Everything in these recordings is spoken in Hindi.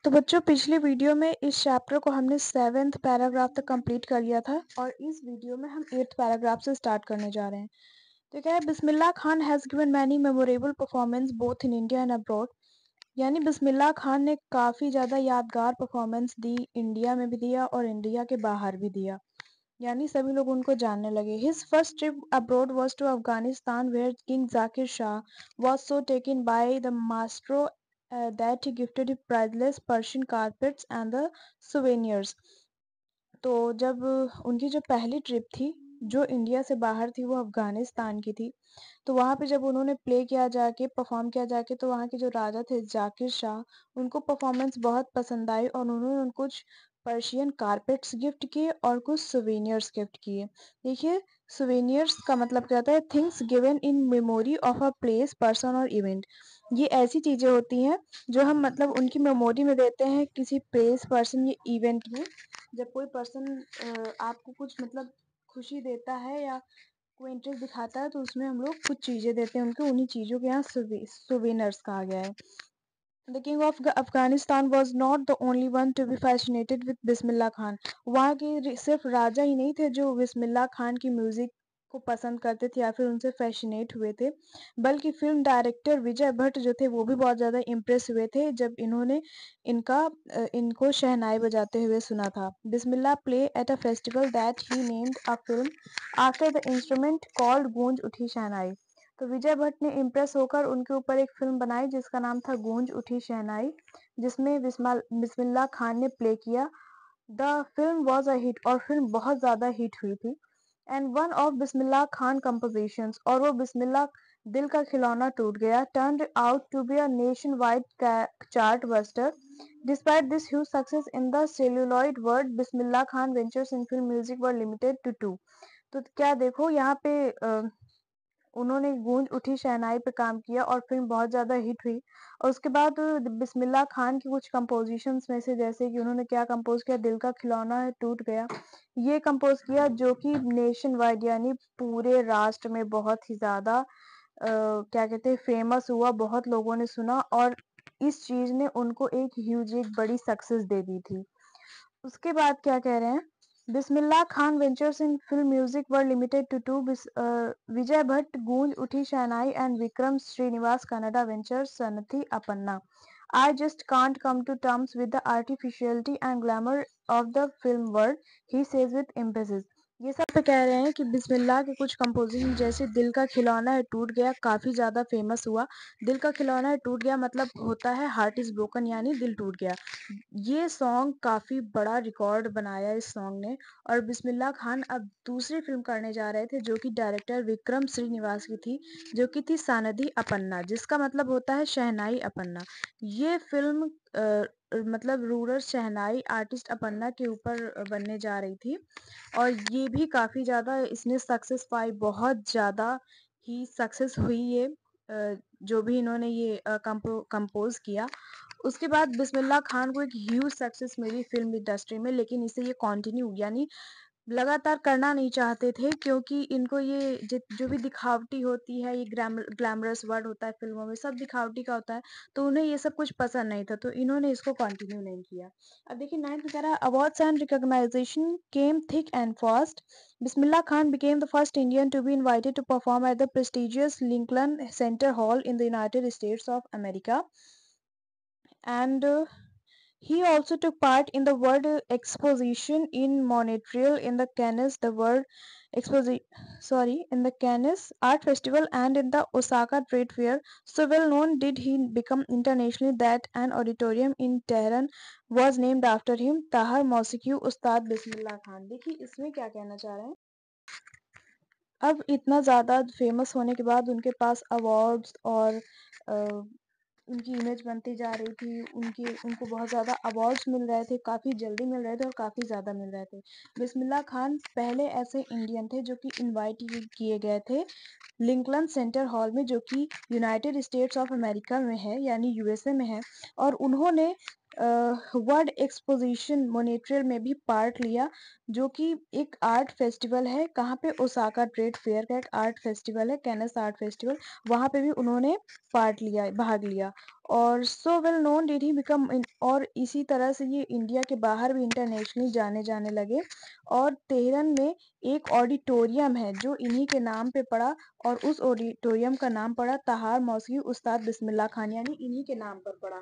तो बच्चों पिछली वीडियो में इस चैप्टर को हमने 7th पैराग्राफ तक कंप्लीट कर लिया था और इस वीडियो में हम 8th पैराग्राफ से स्टार्ट करने जा रहे हैं। तो क्या है, Bismillah Khan has given many memorable performance both in India and abroad. यानी बिस्मिल्लाह खान ने काफ़ी ज़्यादा यादगार परफॉर्मेंस दी, इंडिया में भी दिया और इंडिया के बाहर भी दिया। यानी सभी लोग उनको जानने लगे। His first trip abroad was to Afghanistan where king Zakir Shah was so taken by the maestro that he gifted him priceless Persian carpets and the souvenirs। तो जब उनकी जो पहली ट्रिप थी, जो इंडिया से बाहर थी, वो अफगानिस्तान की थी। तो वहाँ पे जब उन्होंने प्ले किया जाके, परफॉर्म किया जाके, तो वहाँ के जो राजा थे जाकिर शाह, उनको परफॉर्मेंस बहुत पसंद आई और उन्होंने उनको कुछ पर्शियन कारपेट्स गिफ्ट किए और कुछ सुवेनियर्स गिफ्ट किए। देखिए, सुवेनियर्स का मतलब क्या होता है? Things given in memory of a place, person और इवेंट। ये ऐसी चीजें होती हैं जो हम मतलब उनकी मेमोरी में देते हैं, किसी प्लेस, पर्सन या इवेंट में। जब कोई पर्सन आपको कुछ मतलब खुशी देता है या कोई इंटरेस्ट दिखाता है, तो उसमें हम लोग कुछ चीजें देते हैं उनको। उन्हीं चीजों के यहाँ सुवेनर्स कहा गया है। The king of Afghanistan was not the only one to be fascinated with Bismillah Khan. वहाँ के सिर्फ राजा ही नहीं थे जो बिस्मिल्लाह खान की म्यूजिक को पसंद करते थे या फिर उनसे फैसिनेट हुए थे, बल्कि फिल्म डायरेक्टर विजय भट्ट जो थे वो भी बहुत ज़्यादा इम्प्रेस हुए थे जब इन्होंने इनको शहनाई बजाते हुए सुना था। Bismillah play at a festival that he named a film after the instrument called Goonj Uthi शहनाई। तो विजय भट्ट ने इम्प्रेस होकर उनके ऊपर एक फिल्म बनाई जिसका नाम था गूंज उठी शहनाई, जिसमें बिस्मिल्लाह खान ने प्ले किया। The film was a hit और फिल्म बहुत ज्यादा हिट हुई थी। And one of Bismillah Khan compositions, और वो बिस्मिल्लाह दिल का खिलौना टूट गया, turned out to be a nation wide chart buster. Despite this huge success in the celluloid world, Bismillah Khan ventures in film music were limited to two. तो क्या देखो यहाँ पे उन्होंने गूंज उठी शहनाई पे काम किया और फिल्म बहुत ज़्यादा हिट हुई। और उसके बाद बिस्मिल्लाह खान की कुछ कंपोजिशंस में से, जैसे कि उन्होंने क्या कंपोज किया, दिल का खिलौना है टूट गया, ये कंपोज किया जो कि नेशन वाइड यानी पूरे राष्ट्र में बहुत ही ज़्यादा क्या कहते हैं, फेमस हुआ, बहुत लोगों ने सुना और इस चीज़ ने उनको एक बड़ी सक्सेस दे दी थी। उसके बाद क्या कह रहे हैं, Bismillah Khan ventures in film music were limited to two. Vijay Bhatt Goonj Uthi Shehnai and Vikram Srinivas Kannada ventures Sanadi Appanna. I just can't come to terms with the artificiality and glamour of the film world, he says with emphasis। ये सब पे कह रहे हैं कि बिस्मिल्लाह के कुछ कंपोजिशन जैसे दिल का खिलौना है टूट गया काफ़ी ज़्यादा फेमस हुआ। दिल का खिलौना है टूट गया मतलब होता है हार्ट इज़ ब्रोकन यानी दिल टूट गया। ये सॉन्ग काफ़ी बड़ा रिकॉर्ड बनाया इस सॉन्ग ने। और बिस्मिल्लाह खान अब दूसरी फिल्म करने जा रहे थे जो कि डायरेक्टर विक्रम श्रीनिवास की थी, जो कि थी सानदी अपन्ना, जिसका मतलब होता है शहनाई अपन्ना। ये फिल्म मतलब रूरल शहनाई आर्टिस्ट अपन्ना के ऊपर बनने जा रही थी और ये भी काफ़ी ज़्यादा इसने सक्सेस पाई, बहुत ज़्यादा ही सक्सेस हुई ये जो भी इन्होंने ये कंपोज किया। उसके बाद बिस्मिल्लाह खान को एक ह्यूज सक्सेस मिली फिल्म इंडस्ट्री में, लेकिन इसे ये कंटिन्यू यानी लगातार करना नहीं चाहते थे, क्योंकि इनको ये जो भी दिखावटी होती है, ये ग्लैमरस वर्ड होता है फिल्मों में, सब दिखावटी का होता है, तो उन्हें ये सब कुछ पसंद नहीं था, तो इन्होंने इसको कंटिन्यू नहीं किया। अब देखिए 9th में कह रहा है, awards and recognition came thick and fast. Bismillah Khan became the first Indian to be invited to perform at the prestigious Lincoln Center Hall in the United States of America, and he also took part in the World Exposition in Montreal, in the Cannes, the World in the Cannes Art Festival, and in the Osaka Trade Fair. So well known did he become internationally that an auditorium in Tehran was named after him, Tahar Mausiकी उस्ताद बिस्मिल्लाह खान। देखिए इसमें क्या कहना चाह रहे हैं, अब इतना ज़्यादा फेमस होने के बाद उनके पास अवार्ड्स और उनकी इमेज बनती जा रही थी, उनको बहुत ज़्यादा अवार्ड्स मिल रहे थे, काफ़ी जल्दी मिल रहे थे और काफ़ी ज़्यादा मिल रहे थे। बिस्मिल्लाह खान पहले ऐसे इंडियन थे जो कि इनवाइट किए गए थे लिंकन सेंटर हॉल में, जो कि यूनाइटेड स्टेट्स ऑफ अमेरिका में है यानी यूएसए में है, और उन्होंने वर्ल्ड एक्सपोजिशन मॉन्ट्रियल में भी पार्ट लिया, जो कि एक आर्ट फेस्टिवल है। कहाँ पे? ओसाका ट्रेड फेयर का एक आर्ट फेस्टिवल है, कैनस आर्ट फेस्टिवल, वहाँ पे भी उन्होंने पार्ट लिया, भाग लिया। और so well known did he become, और इसी तरह से ये इंडिया के बाहर भी इंटरनेशनली जाने जाने लगे। और तेहरान में एक ऑडिटोरियम है जो इन्हीं के नाम पे पड़ा, और उस ऑडिटोरियम का नाम पड़ा ताहार मौसवी उस्ताद बिस्मिल्लाह खान, यानी इन्हीं के नाम पर पड़ा।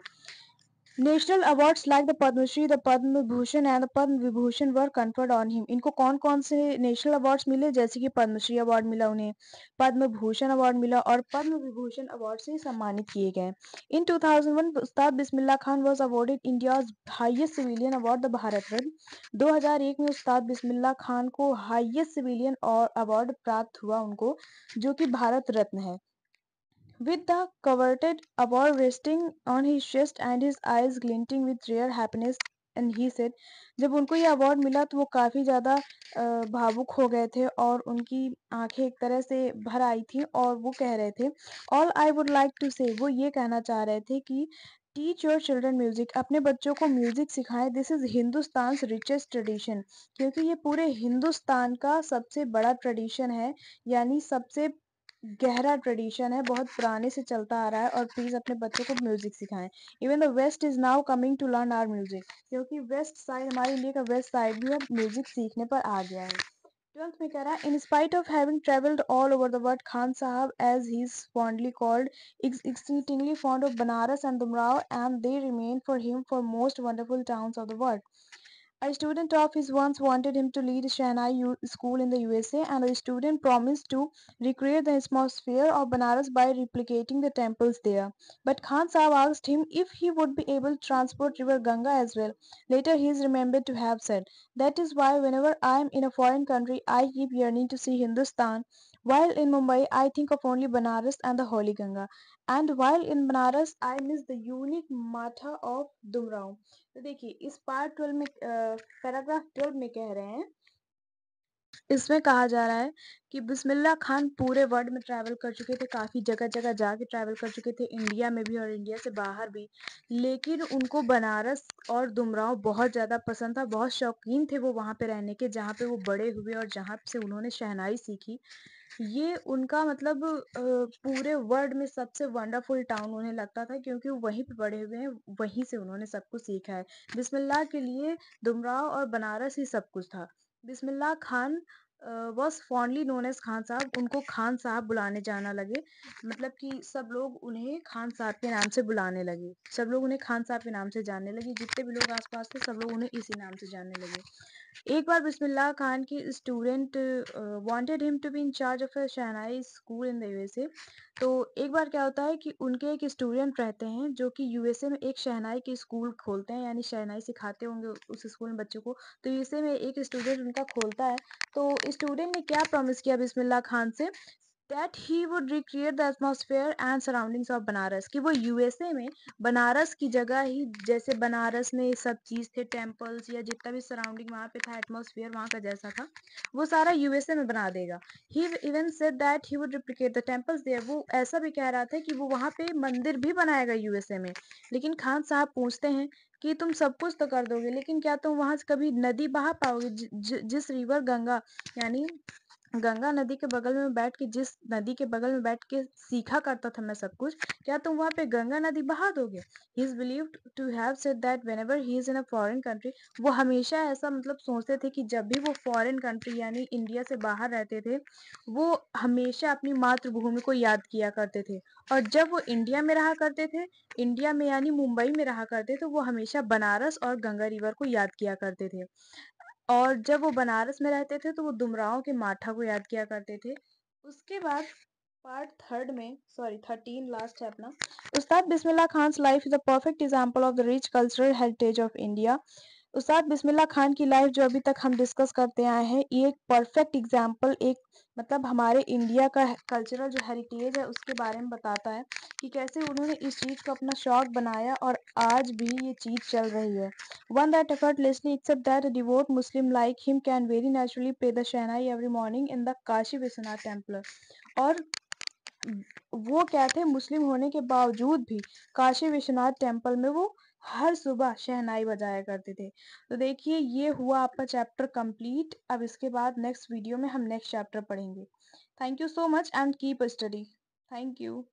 National awards like the Padmashri, the Padma Bhushan and the Padma Vibhushan were conferred on him. इनको कौन कौन से नेशनल अवार्ड्स मिले? जैसे कि पद्मश्री अवार्ड मिला उन्हें, पद्म भूषण अवार्ड मिला, और पद्म विभूषण अवार्ड से सम्मानित किए गए। In 2001 Ustad Bismillah Khan was awarded India's highest civilian award the Bharat Ratna. 2001 में उस्ताद बिस्मिल्लाह खान को हाईएस्ट सिविलियन अवार्ड प्राप्त हुआ उनको, जो कि भारत रत्न है। With the coveted award resting on his chest and his eyes glinting with rare happiness, and he said, जब उनको ये अवार्ड मिला तो वो काफी ज्यादा भावुक हो गए थे, और उनकी आंखें एक तरह से भर आई थी, और वो कह रहे थे, all I would like to say, वो ये कहना चाह रहे थे कि टीच योर चिल्ड्रन म्यूजिक, अपने बच्चों को म्यूजिक सिखाएं, this is Hindustan richest tradition, क्योंकि ये पूरे हिंदुस्तान का सबसे बड़ा ट्रेडिशन है, यानी सबसे गहरा ट्रेडिशन है, बहुत पुराने से चलता आ रहा है, और प्लीज अपने बच्चों को म्यूजिक सिखाएं। Even the west is now coming to learn our music, क्योंकि वेस्ट साइड, हमारे इंडिया का वेस्ट साइड भी अब म्यूजिक सीखने पर आ गया है। 12th में कह रहा है, in spite of having travelled all over the world, Khan Sahab as he is fondly called is exceedingly fond of Banaras and Dumrao, and they remain for him for most wonderful towns of the world. A student of his once wanted him to lead Shehnai school in the USA, and the student promised to recreate the atmosphere of Banaras by replicating the temples there. But Khan Sahib asked him if he would be able to transport river Ganga as well. Later he is remembered to have said, that is why whenever I am in a foreign country, I keep yearning to see Hindustan. While in Mumbai, I think of only Banaras and the Holy Ganga. And while in Banaras, I miss the unique matha of Dumrao. तो देखिए, इस पार्ट 12 में, पैराग्राफ 12 में कह रहे हैं, इसमें कहा जा रहा है कि बिस्मिल्लाह खान पूरे वर्ल्ड में ट्रैवल कर चुके थे, काफी जगह जगह जाके ट्रैवल कर चुके थे, इंडिया में भी और इंडिया से बाहर भी, लेकिन उनको बनारस और दुमराव बहुत ज्यादा पसंद था, बहुत शौकीन थे वो वहां पे रहने के, जहाँ पे वो बड़े हुए और जहाँ से उन्होंने शहनाई सीखी। ये उनका मतलब पूरे वर्ल्ड में सबसे वंडरफुल टाउन उन्हें लगता था, क्योंकि वो वहीं पे बड़े हुए हैं, वहीं से उन्होंने सब कुछ सीखा है। बिस्मिल्लाह के लिए दुमराव और बनारस ही सब कुछ था। Bismillah Khan was fondly known as Khan Sahab, उनको खान साहब बुलाने जाना लगे, मतलब कि सब लोग उन्हें खान साहब के नाम से बुलाने लगे, सब लोग उन्हें खान साहब के नाम से जानने लगे, जितने भी लोग आसपास थे सब लोग उन्हें इसी नाम से जानने लगे। एक बार बिस्मिल्लाह खान की student wanted him to be in charge of a shehnai school in the USA. तो एक बार क्या होता है कि उनके एक स्टूडेंट रहते हैं जो कि यूएसए में एक शहनाई की स्कूल खोलते हैं, यानी शहनाई सिखाते होंगे उस स्कूल में बच्चों को। तो यूएसए में एक स्टूडेंट उनका खोलता है। तो स्टूडेंट ने क्या प्रॉमिस किया बिस्मिल्लाह खान से, that he would recreate the atmosphere and surroundings of Banaras, कि वो यूएसए में बनारस की जगह ही, जैसे बनारस में सब चीज थे, टेम्पल्स या जितना भी सराउंडिंग वहाँ पे था, एटमॉस्फेयर वहाँ का जैसा था, वो सारा यूएसए में बना देगा। he even said that he would replicate the temples there, वो ऐसा भी कह रहा था कि वो वहाँ पे मंदिर भी बनाएगा यूएसए में। लेकिन खान साहब पूछते हैं कि तुम सब कुछ तो कर दोगे, लेकिन क्या तुम वहां से कभी नदी बहा पाओगे? जिस रिवर गंगा, यानी गंगा नदी के बगल में बैठ के, जिस नदी के बगल में बैठ के सीखा करता था मैं सब कुछ, क्या तुम वहां पे गंगा नदी बहा दोगे? He is believed to have said that whenever he is in a foreign country, वो हमेशा ऐसा मतलब सोचते थे कि जब भी वो फॉरेन कंट्री यानी इंडिया से बाहर रहते थे, वो हमेशा अपनी मातृभूमि को याद किया करते थे। और जब वो इंडिया में रहा करते थे, इंडिया में यानी मुंबई में रहा करते थे, वो हमेशा बनारस और गंगा रिवर को याद किया करते थे। और जब वो बनारस में रहते थे तो वो दुमराव के माठा को याद किया करते थे। उसके बाद पार्ट थर्ड में, सॉरी 13 लास्ट है अपना, Ustad Bismillah Khan life is a perfect example of the rich cultural heritage of India. Ustad Bismillah Khan की लाइफ जो अभी तक हम डिस्कस करते आए हैं, ये एक परफेक्ट एग्जांपल, एक मतलब हमारे इंडिया का कल्चरल जो हेरिटेज है उसके बारे में बताता है कि कैसे उन्होंने इस चीज को अपना शौक बनाया और आज भी ये चीज चल रही है। One that effortlessly accept that a devout Muslim like him can very naturally pray the Shehnai every morning in the Kashi Vishwanath temple. और वो क्या थे, मुस्लिम होने के बावजूद भी काशी विश्वनाथ टेम्पल में वो हर सुबह शहनाई बजाया करते थे। तो देखिए ये हुआ आपका चैप्टर कंप्लीट। अब इसके बाद नेक्स्ट वीडियो में हम नेक्स्ट चैप्टर पढ़ेंगे। Thank you so much and keep study. Thank you.